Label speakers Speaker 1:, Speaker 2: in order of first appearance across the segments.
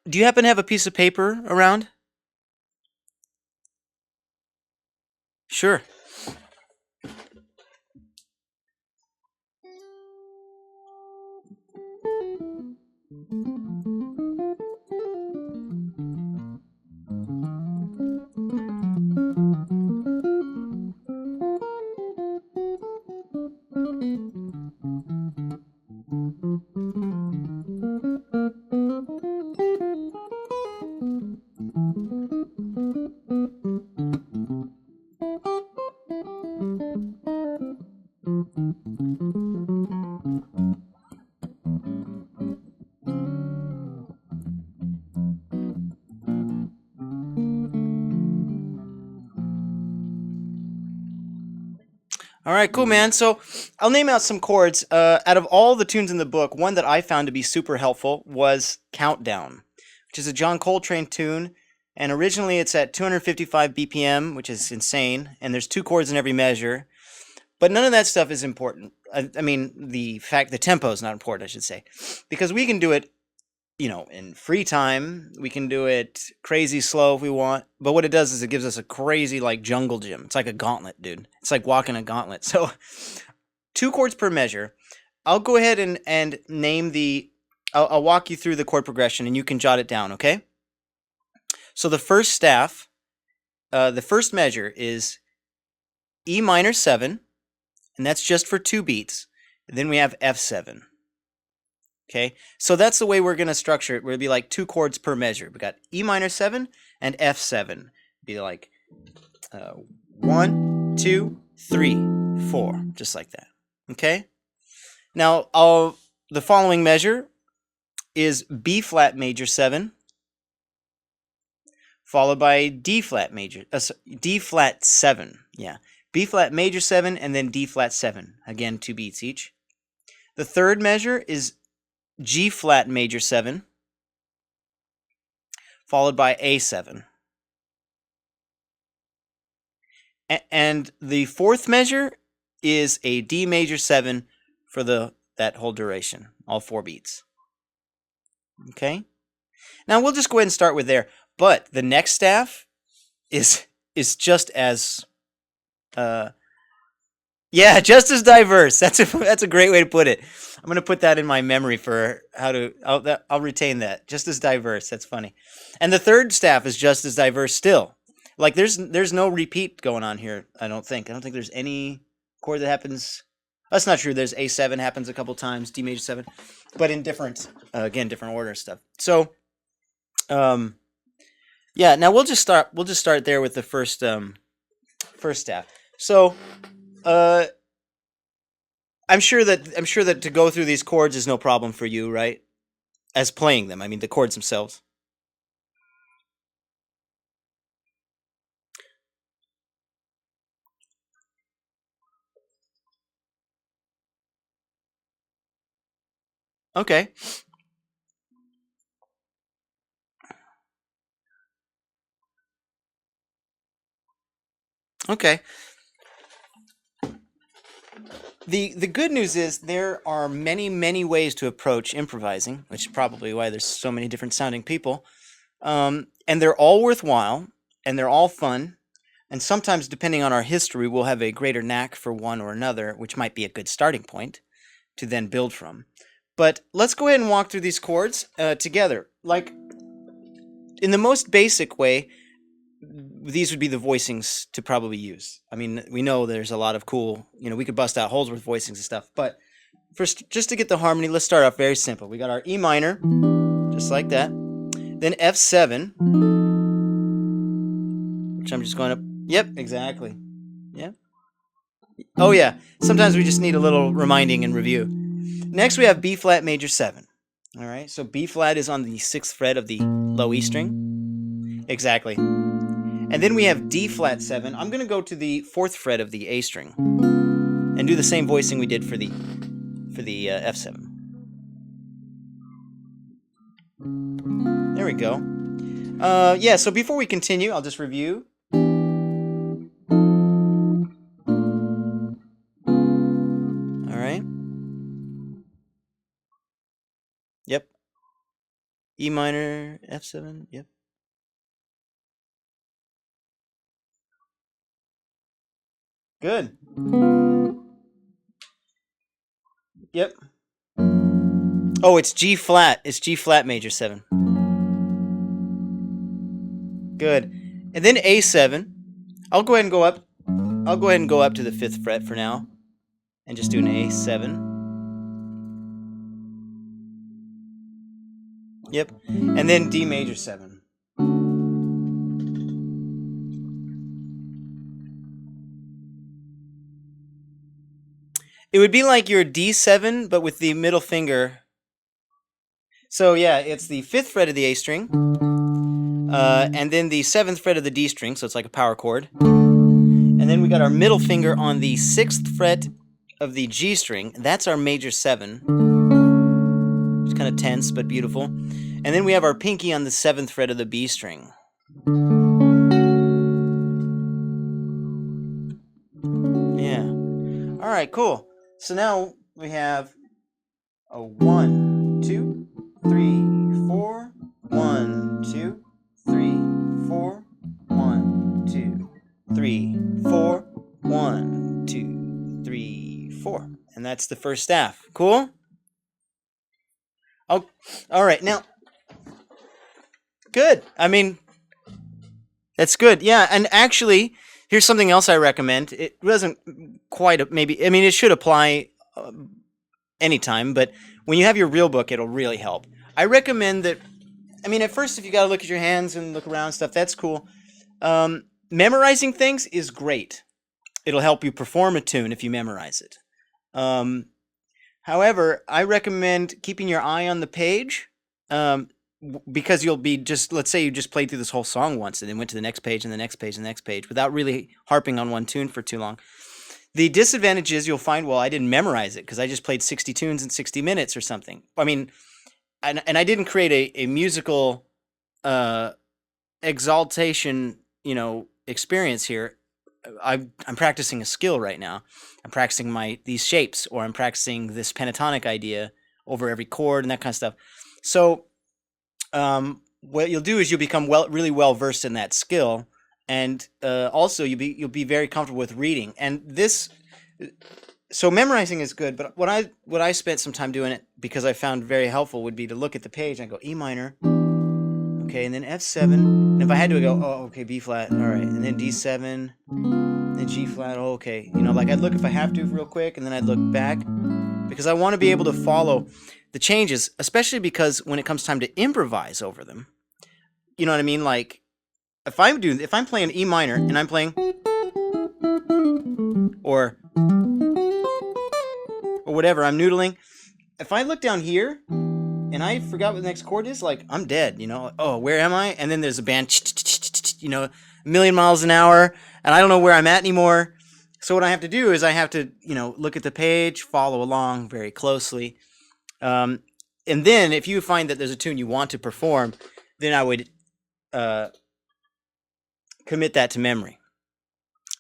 Speaker 1: Do you happen to have a piece of paper around? Sure. All right, cool, man. So I'll name out some chords. Out of all the tunes in the book, one that I found to be super helpful was Countdown, which is a John Coltrane tune. And originally it's at 255 BPM, which is insane. And there's two chords in every measure. But none of that stuff is important. I mean, the tempo is not important, I should say. Because we can do it, in free time. We can do it crazy slow if we want. But what it does is it gives us a crazy, like, jungle gym. It's like a gauntlet, dude. It's like walking a gauntlet. So, two chords per measure. I'll go ahead and name I'll walk you through the chord progression and you can jot it down, okay? So, the first staff, the first measure is E minor 7, and that's just for 2 beats. And then we have F7. Okay, so that's the way we're going to structure it. We'll be like 2 chords per measure. We got E minor 7 and F7. Be like 1, 2, 3, 4, just like that. Okay. Now, the following measure is B flat major 7, followed by D flat 7. Yeah, B flat major 7 and then D flat 7. Again, 2 beats each. The third measure is G flat major 7, followed by A7. And the fourth measure is a D major 7 for that whole duration, all 4 beats. Okay? Now we'll just go ahead and start with there. But the next staff is just as just as diverse. That's a great way to put it. I'm gonna put that in my memory for how to. I'll retain that. Just as diverse. That's funny. And the third staff is just as diverse still. Like there's no repeat going on here. I don't think there's any chord that happens. That's not true. There's A7 happens a couple times, D major 7, but in different different order stuff. So, Now we'll just start there with the first staff. So, I'm sure that to go through these chords is no problem for you, right? As playing them, I mean the chords themselves. Okay. Okay. The good news is there are many ways to approach improvising, which is probably why there's so many different sounding people, and they're all worthwhile and they're all fun. And sometimes, depending on our history, we'll have a greater knack for one or another, which might be a good starting point to then build from. But let's go ahead and walk through these chords together. Like in the most basic way, these would be the voicings to probably use. I mean, we know there's a lot of cool, we could bust out holes with voicings and stuff. But first, just to get the harmony, let's start off very simple. We got our E minor, just like that. Then F7, which I'm just going up. Yep, exactly. Yeah. Oh, yeah. Sometimes we just need a little reminding and review. Next, we have B flat major 7. All right. So B flat is on the 6th fret of the low E string. Exactly. And then we have D flat 7. I'm going to go to the 4th fret of the A string and do the same voicing we did for the F7. There we go. So before we continue, I'll just review. All right. Yep. E minor, F7. Yep. Good. Yep. Oh, it's G flat. It's G flat major 7. Good. And then A7. I'll go ahead and go up. I'll go ahead and go up to the 5th fret for now and just do an A7. Yep. And then D major 7. It would be like your D7 but with the middle finger. So yeah, it's the 5th fret of the A string, and then the 7th fret of the D string, so it's like a power chord. And then we got our middle finger on the 6th fret of the G string. That's our major 7. It's kind of tense but beautiful. And then we have our pinky on the 7th fret of the B string. Yeah. All right, cool. So now we have a 1, 2, 3, 4. 1, 2, 3, 4. 1, 2, 3, 4. 1, 2, 3, 4. And that's the first staff. Cool? Oh, all right. Now, good. I mean, that's good. Yeah, and actually, here's something else I recommend. It doesn't quite maybe. I mean, it should apply anytime, but when you have your real book, it'll really help. I recommend that. I mean, at first, if you got to look at your hands and look around and stuff, that's cool. Memorizing things is great. It'll help you perform a tune if you memorize it. However, I recommend keeping your eye on the page, because you'll be just, let's say you just played through this whole song once and then went to the next page and the next page and the next page without really harping on one tune for too long. The disadvantage is you'll find, well, I didn't memorize it because I just played 60 tunes in 60 minutes or something. I mean, and I didn't create a musical exaltation, experience here. I'm practicing a skill right now. I'm practicing these shapes, or I'm practicing this pentatonic idea over every chord and that kind of stuff. So what you'll do is you'll become really well versed in that skill, and also you'll be very comfortable with reading. And this, so memorizing is good, but what I spent some time doing it because I found very helpful would be to look at the page and go E minor, okay, and then F7. And if I had to, I go, oh, okay, B flat, all right, and then D7, then G flat, oh, okay. Like I'd look if I have to real quick, and then I'd look back because I want to be able to follow the changes, especially because when it comes time to improvise over them, you know what I mean? Like if I'm playing E minor and I'm playing or whatever, I'm noodling. If I look down here and I forgot what the next chord is, like I'm dead, oh, where am I? And then there's a band, a million miles an hour, and I don't know where I'm at anymore. So what I have to do is I have to, look at the page, follow along very closely. And then if you find that there's a tune you want to perform, then I would commit that to memory.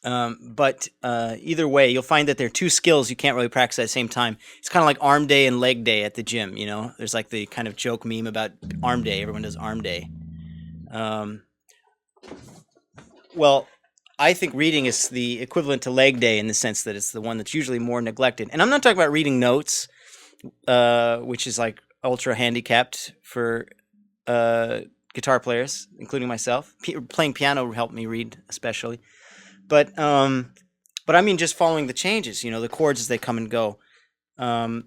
Speaker 1: But either way, you'll find that there are two skills you can't really practice at the same time. It's kind of like arm day and leg day at the gym, There's like the kind of joke meme about arm day. Everyone does arm day. Well, I think reading is the equivalent to leg day in the sense that it's the one that's usually more neglected. And I'm not talking about reading notes, which is like ultra handicapped for guitar players, including myself. Playing piano helped me read especially. But I mean just following the changes, the chords as they come and go. All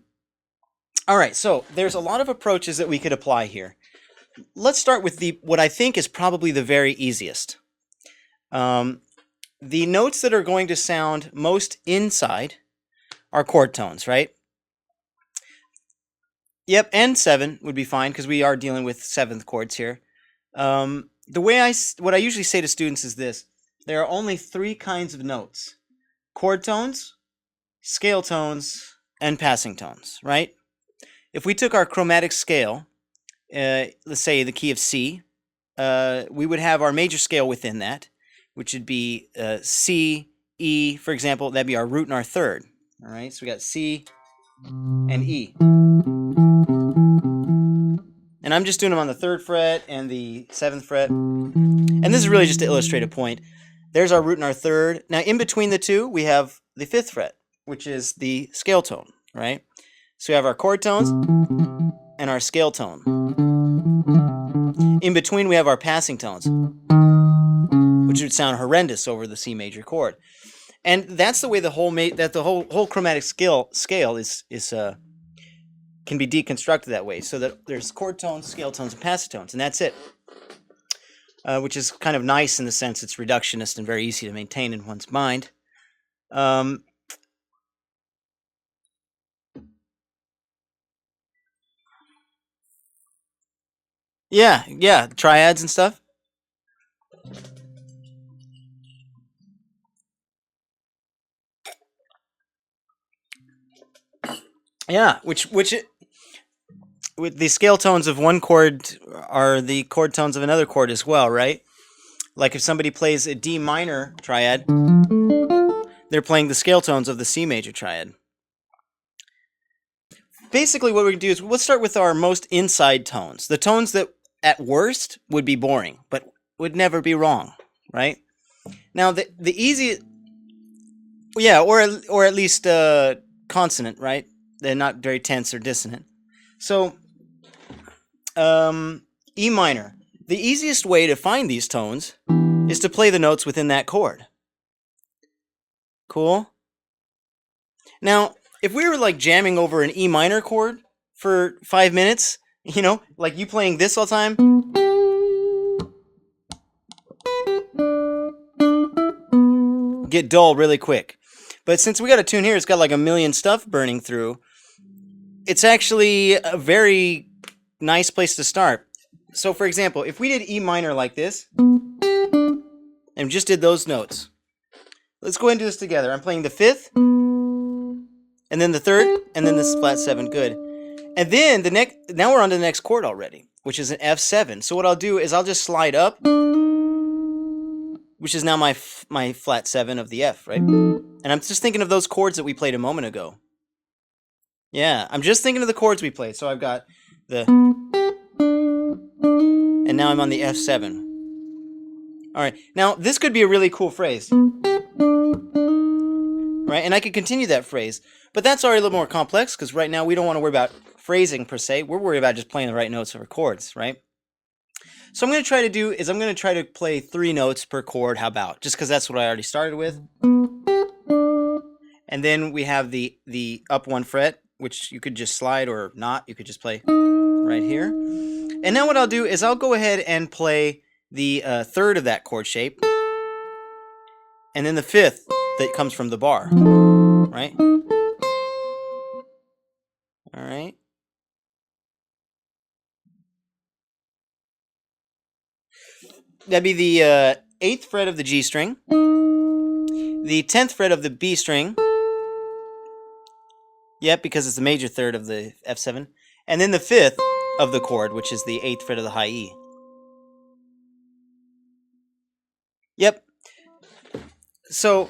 Speaker 1: right, so there's a lot of approaches that we could apply here. Let's start with what I think is probably the very easiest. The notes that are going to sound most inside are chord tones, right? Yep, and 7 would be fine because we are dealing with 7th chords here. What I usually say to students is this. There are only 3 kinds of notes: chord tones, scale tones, and passing tones, right? If we took our chromatic scale, let's say the key of C, we would have our major scale within that, which would be C, E, for example. That'd be our root and our third. All right, so we got C and E. And And I'm just doing them on the 3rd fret and the 7th fret. And this is really just to illustrate a point. There's our root and our 3rd. Now, in between the two, we have the 5th fret, which is the scale tone, right? So we have our chord tones and our scale tone. In between, we have our passing tones, which would sound horrendous over the C major chord. And that's the way the whole chromatic scale is can be deconstructed that way, so that there's chord tones, scale tones, and passing tones, and that's it. Which is kind of nice in the sense it's reductionist and very easy to maintain in one's mind. Yeah, triads and stuff. Yeah, which with the scale tones of one chord are the chord tones of another chord as well, right? Like if somebody plays a D minor triad, they're playing the scale tones of the C major triad. Basically, what we're going to do is let's start with our most inside tones. The tones that, at worst, would be boring, but would never be wrong, right? Now, the easy... Yeah, or at least consonant, right? They're not very tense or dissonant. So, E minor. The easiest way to find these tones is to play the notes within that chord. Cool? Now, if we were like jamming over an E minor chord for 5 minutes, you know, like you playing this all the time, get dull really quick. But since we got a tune here, it's got like a million stuff burning through. It's actually a very nice place to start. So, for example, if we did E minor like this, and just did those notes, let's go ahead and do this together. I'm playing the 5th, and then the 3rd, and then this flat 7. Good. And then now we're on to the next chord already, which is an F7. So what I'll do is I'll just slide up, which is now my flat 7 of the F, right? And I'm just thinking of those chords that we played a moment ago. Yeah, I'm just thinking of the chords we played. So I've got the... And now I'm on the F7. All right, now this could be a really cool phrase. Right, and I could continue that phrase. But that's already a little more complex, because right now we don't want to worry about phrasing per se. We're worried about just playing the right notes for chords, right? So I'm going to try to do is I'm going to try to play 3 notes per chord. How about? Just because that's what I already started with. And then we have the up 1 fret, which you could just slide or not. You could just play right here. And now what I'll do is I'll go ahead and play the 3rd of that chord shape. And then the 5th that comes from the bar. Right? All right. That'd be the 8th fret of the G string, the 10th fret of the B string. Yep, because it's the major 3rd of the F7. And then the 5th of the chord, which is the 8th fret of the high E. Yep. So,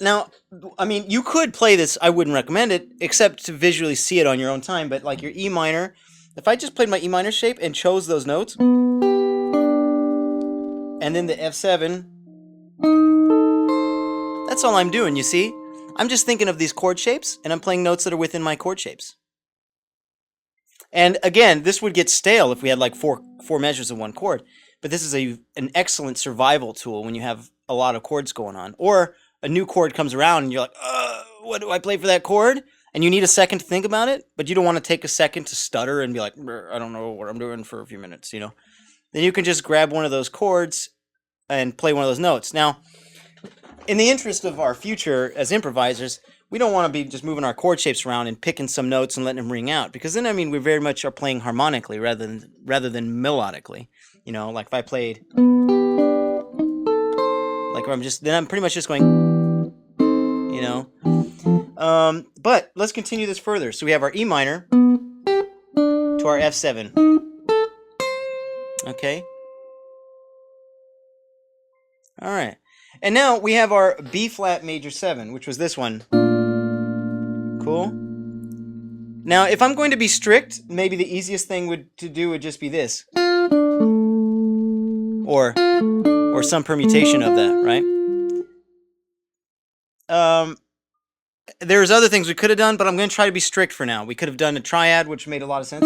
Speaker 1: now, I mean, you could play this. I wouldn't recommend it, except to visually see it on your own time. But like your E minor, if I just played my E minor shape and chose those notes, and then the F7, that's all I'm doing, you see? I'm just thinking of these chord shapes, and I'm playing notes that are within my chord shapes. And again, this would get stale if we had like four measures of one chord. But this is an excellent survival tool when you have a lot of chords going on. Or a new chord comes around and you're like, what do I play for that chord? And you need a second to think about it, but you don't want to take a second to stutter and be like, I don't know what I'm doing for a few minutes, you know? Then you can just grab one of those chords and play one of those notes. Now, in the interest of our future as improvisers, we don't want to be just moving our chord shapes around and picking some notes and letting them ring out, because then, I mean, we very much are playing harmonically rather than melodically. You know, like if I played, like I'm pretty much just going, you know. But let's continue this further. So we have our E minor to our F7. Okay. All right. And now we have our B flat major 7, which was this one. Cool. Now, if I'm going to be strict, maybe the easiest thing to do would just be this. Or some permutation of that, right? There's other things we could have done, but I'm going to try to be strict for now. We could have done a triad, which made a lot of sense.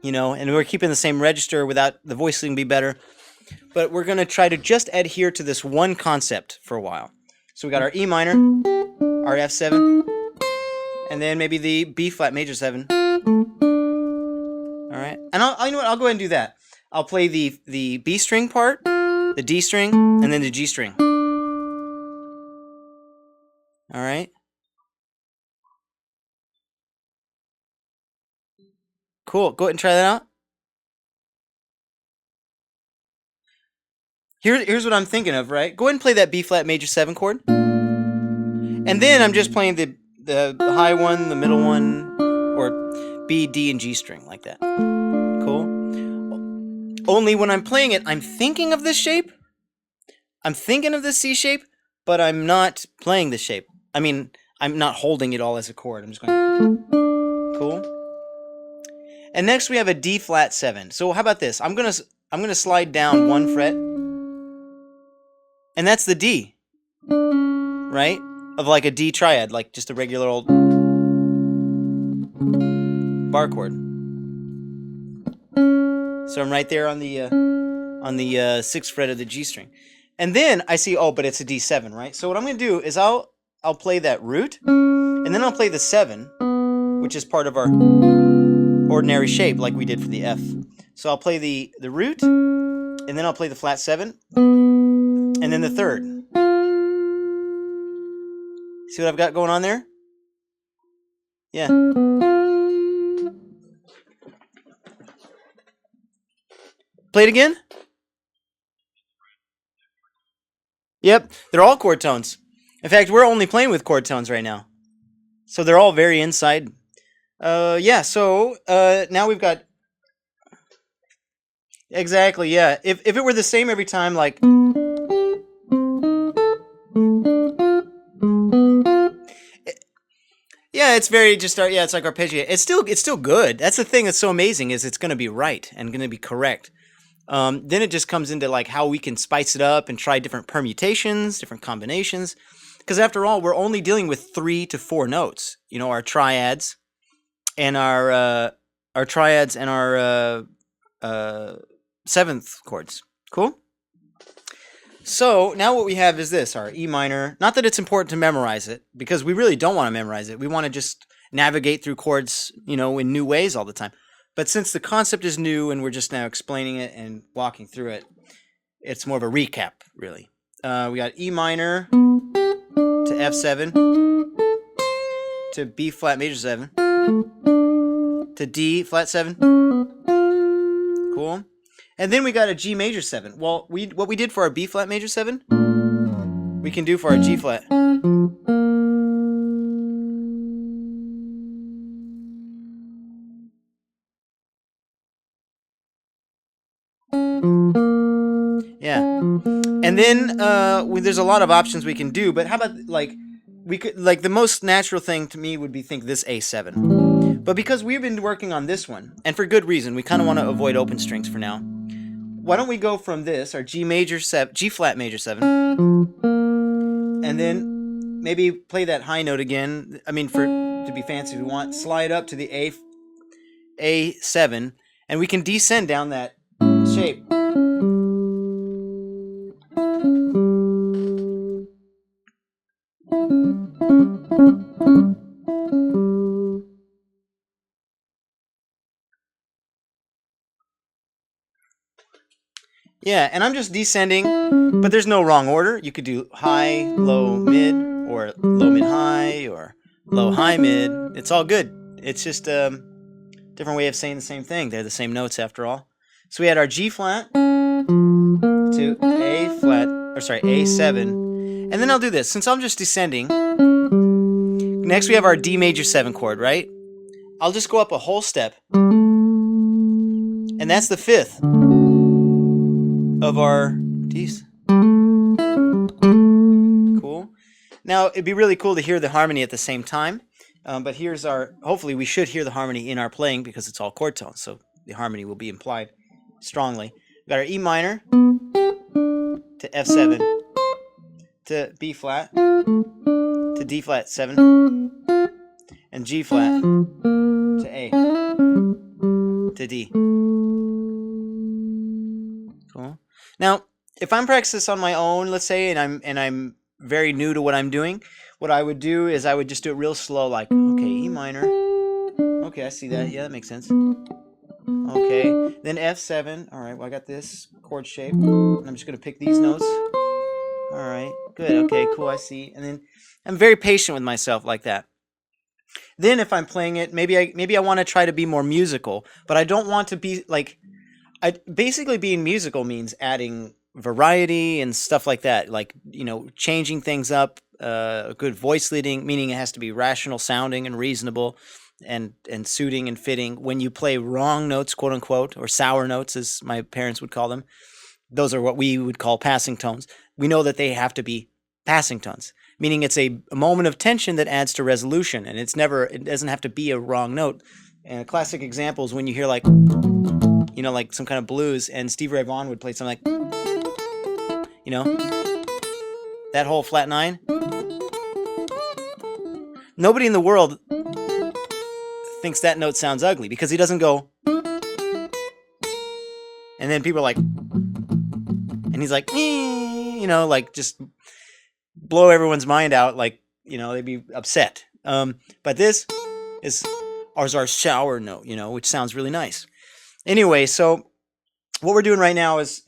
Speaker 1: You know, and we're keeping the same register without the voicing be better. But we're going to try to just adhere to this one concept for a while. So we got our E minor, our F7, and then maybe the B flat major 7. All right. And you know what? I'll go ahead and do that. I'll play the B string part, the D string, and then the G string. All right. Cool. Go ahead and try that out. Here's what I'm thinking of, right? Go ahead and play that B flat major 7 chord. And then I'm just playing the high one, the middle one, or B, D, and G string like that. Cool. Only when I'm playing it, I'm thinking of this shape. I'm thinking of this C shape, but I'm not playing this shape. I mean, I'm not holding it all as a chord. I'm just going. Cool. And next we have a D flat 7. So how about this? I'm gonna slide down 1 fret, and that's the D, right? Of like a D triad, like just a regular old bar chord. So I'm right there on the 6th fret of the G string, and then I see, oh, but it's a D7, right? So what I'm gonna do is I'll play that root, and then I'll play the 7, which is part of our ordinary shape, like we did for the F. So I'll play the root, and then I'll play the flat 7, and then the 3rd. See what I've got going on there? Yeah. Play it again? Yep, they're all chord tones. In fact, we're only playing with chord tones right now. So they're all very inside. Yeah, so now we've got... Exactly, yeah. If it were the same every time, like... Yeah, it's very just yeah, it's like arpeggiated. It's still good. That's the thing that's so amazing, is it's going to be right and going to be correct. Then it just comes into like how we can spice it up and try different permutations, different combinations. Because after all, we're only dealing with 3 to 4 notes. You know, our triads and our 7th chords. Cool. So now what we have is this, our E minor. Not that it's important to memorize it, because we really don't want to memorize it. We want to just navigate through chords, you know, in new ways all the time. But since the concept is new and we're just now explaining it and walking through it, it's more of a recap, really. We got E minor to F7 to B flat major 7 to D flat 7. Cool. And then we got a G major 7. Well, what we did for our B flat major 7, we can do for our G flat. Yeah. And then there's a lot of options we can do, but how about like the most natural thing to me would be think this A7. But because we've been working on this one, and for good reason, we kind of want to avoid open strings for now. Why don't we go from this, our G flat major 7, and then maybe play that high note again. I mean, to be fancy, if we want, slide up to the A7, and we can descend down that shape. Yeah, and I'm just descending, but there's no wrong order. You could do high, low, mid, or low, mid, high, or low, high, mid. It's all good. It's just a different way of saying the same thing. They're the same notes after all. So we had our G flat to A flat, or sorry, A7. And then I'll do this. Since I'm just descending, next we have our D major 7 chord, right? I'll just go up a whole step. And that's the 5th of our D's. Cool. Now, it'd be really cool to hear the harmony at the same time. But here's our. Hopefully, we should hear the harmony in our playing because it's all chord tones, so the harmony will be implied strongly. We got our E minor to F7 to B flat to D flat 7 and G flat to A to D. Cool. Now, if I'm practicing this on my own, let's say, and I'm very new to what I'm doing, what I would do is I would just do it real slow, like, okay, E minor. Okay, I see that. Yeah, that makes sense. Okay, then F7. All right, well, I got this chord shape. And I'm just going to pick these notes. All right, good. Okay, cool, I see. And then I'm very patient with myself like that. Then if I'm playing it, maybe I want to try to be more musical, but I don't want to be like basically being musical means adding variety and stuff like that, like, changing things up, a good voice leading, meaning it has to be rational sounding and reasonable and suiting and fitting. When you play wrong notes, quote unquote, or sour notes, as my parents would call them, those are what we would call passing tones. We know that they have to be passing tones, meaning it's a moment of tension that adds to resolution, and it doesn't have to be a wrong note. And a classic example is when you hear like some kind of blues, and Stevie Ray Vaughan would play something like, that whole flat nine. Nobody in the world thinks that note sounds ugly because he doesn't go, and then people are like, and he's like, like just blow everyone's mind out, like, they'd be upset. But this is our sour note, which sounds really nice. Anyway, so what we're doing right now is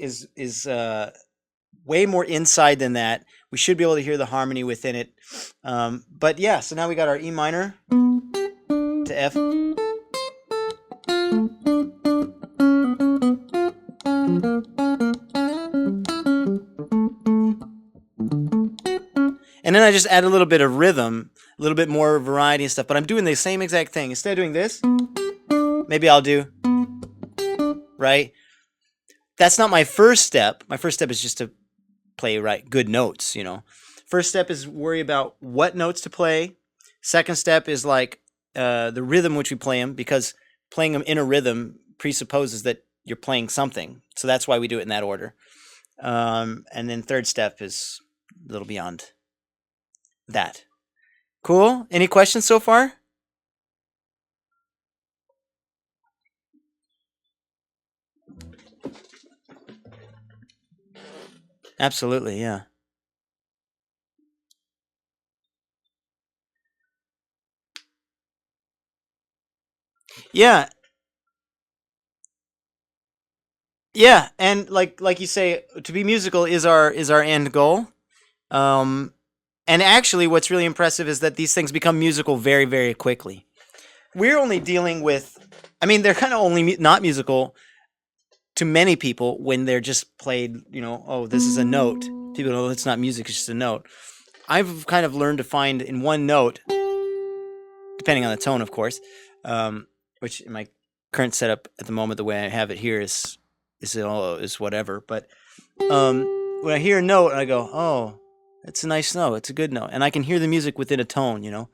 Speaker 1: way more inside than that. We should be able to hear the harmony within it. But yeah, so now we got our E minor to F. And then I just add a little bit of rhythm, a little bit more variety and stuff. But I'm doing the same exact thing. Instead of doing this, maybe I'll do, right? That's not my first step. My first step is just to play good notes, First step is worry about what notes to play. Second step is like the rhythm which we play them, because playing them in a rhythm presupposes that you're playing something. So that's why we do it in that order. And then third step is a little beyond that. Cool? Any questions so far? Absolutely, yeah. Yeah. Yeah, and like you say, to be musical is our end goal. And actually what's really impressive is that these things become musical very, very quickly. We're only dealing with, they're kind of only not musical to many people when they're just played, oh, this is a note. People know it's not music, it's just a note. I've kind of learned to find in one note, depending on the tone, of course, which in my current setup at the moment, the way I have it here is whatever. But when I hear a note, I go, oh, it's a nice note, it's a good note, and I can hear the music within a tone,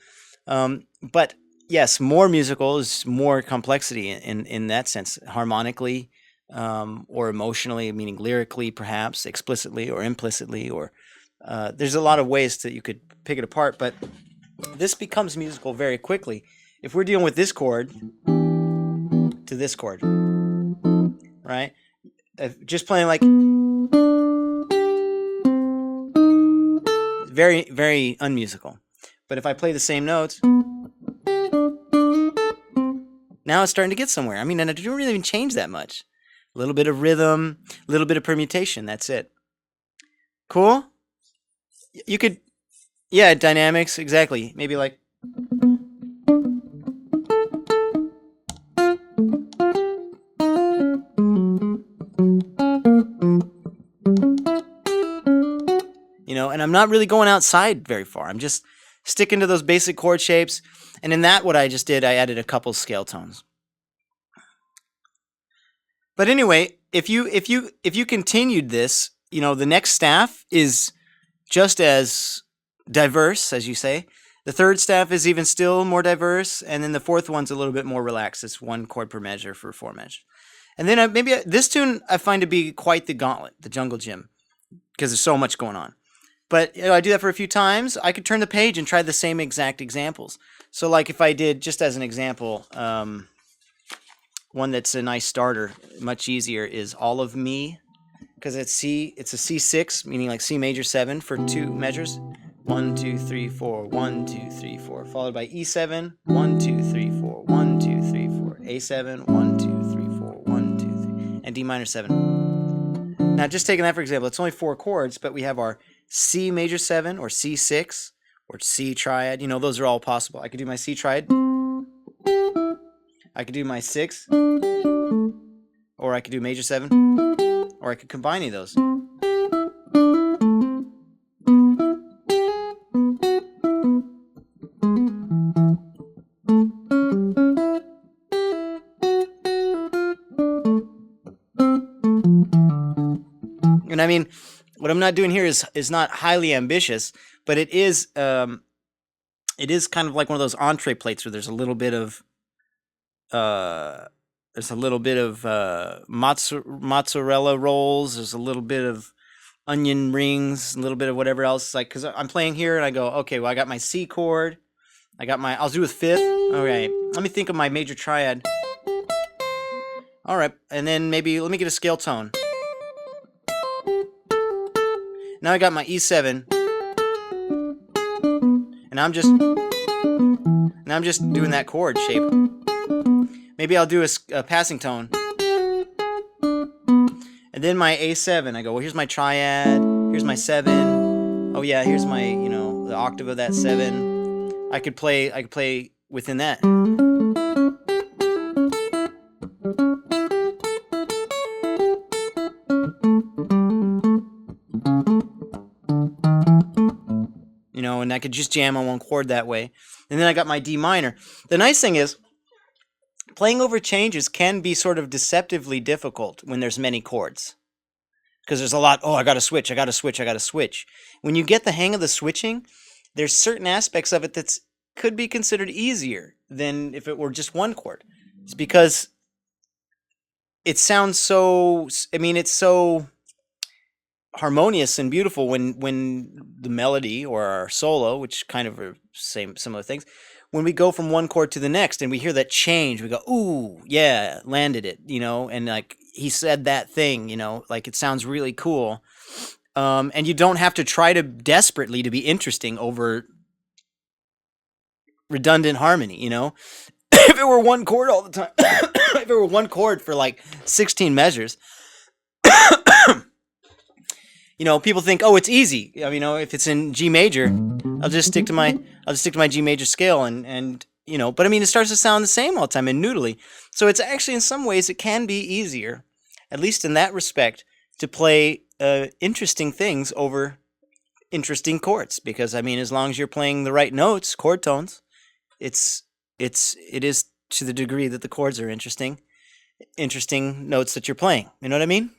Speaker 1: But yes, more musical is more complexity in that sense, harmonically, or emotionally, meaning lyrically, perhaps explicitly or implicitly, or there's a lot of ways that you could pick it apart. But this becomes musical very quickly if we're dealing with this chord to this chord, right? Just playing like very, very unmusical. But if I play the same notes, now it's starting to get somewhere. And I don't really even change that much. A little bit of rhythm, a little bit of permutation. That's it. Cool? You could, yeah, dynamics, exactly. Maybe like, and I'm not really going outside very far. I'm just sticking to those basic chord shapes. And in that, what I just did, I added a couple scale tones. But anyway, if you continued this, the next staff is just as diverse, as you say, The third staff is even still more diverse, and then the fourth one's a little bit more relaxed. It's one chord per measure for 4 measures. And then this tune I find to be quite the gauntlet, the Jungle Gym, because there's so much going on. But I do that for a few times. I could turn the page and try the same exact examples. So like if I did, just as an example, one that's a nice starter, much easier, is All of Me, because it's a C6, meaning like C major 7 for 2 measures. 1, 2, 3, 4, 1, 2, 3, 4, followed by E7, 1, 2, 3, 4, 1, 2, 3, 4, A7, 1, 2, 3, 4, 1, 2, 3, and D minor 7. Now, just taking that for example, it's only 4 chords, but we have our C major 7 or C6 or C triad. Those are all possible. I could do my C triad. I could do my 6, or I could do major 7, or I could combine any of those. And I mean, what I'm not doing here is not highly ambitious, but it is kind of like one of those entree plates where there's a little bit of mozzarella rolls, there's a little bit of onion rings, a little bit of whatever else. Like, because I'm playing here and I go, okay, well, I got my C chord, I'll do with 5th. All right, let me think of my major triad. All right, and then maybe let me get a scale tone. Now I got my E7, and I'm just doing that chord shape. Maybe I'll do a passing tone, and then my A7. I go, well, here's my triad. Here's my 7. Oh yeah, here's my the octave of that 7. I could play within that. And I could just jam on one chord that way. And then I got my D minor. The nice thing is, playing over changes can be sort of deceptively difficult when there's many chords. Because there's a lot, I gotta switch. When you get the hang of the switching, there's certain aspects of it that could be considered easier than if it were just one chord. It's because it sounds so, it's so harmonious and beautiful when the melody or our solo, which kind of are similar things, when we go from one chord to the next and we hear that change, we go, ooh, yeah, landed it, and like he said that thing, like it sounds really cool. And you don't have to try to desperately to be interesting over redundant harmony, If it were one chord all the time, if it were one chord for like 16 measures, people think, oh, it's easy. If it's in G major, I'll just stick to my G major scale and but it starts to sound the same all the time and noodly. So it's actually, in some ways, it can be easier, at least in that respect, to play interesting things over interesting chords. Because as long as you're playing the right notes, chord tones, it is to the degree that the chords are interesting notes that you're playing. You know what I mean?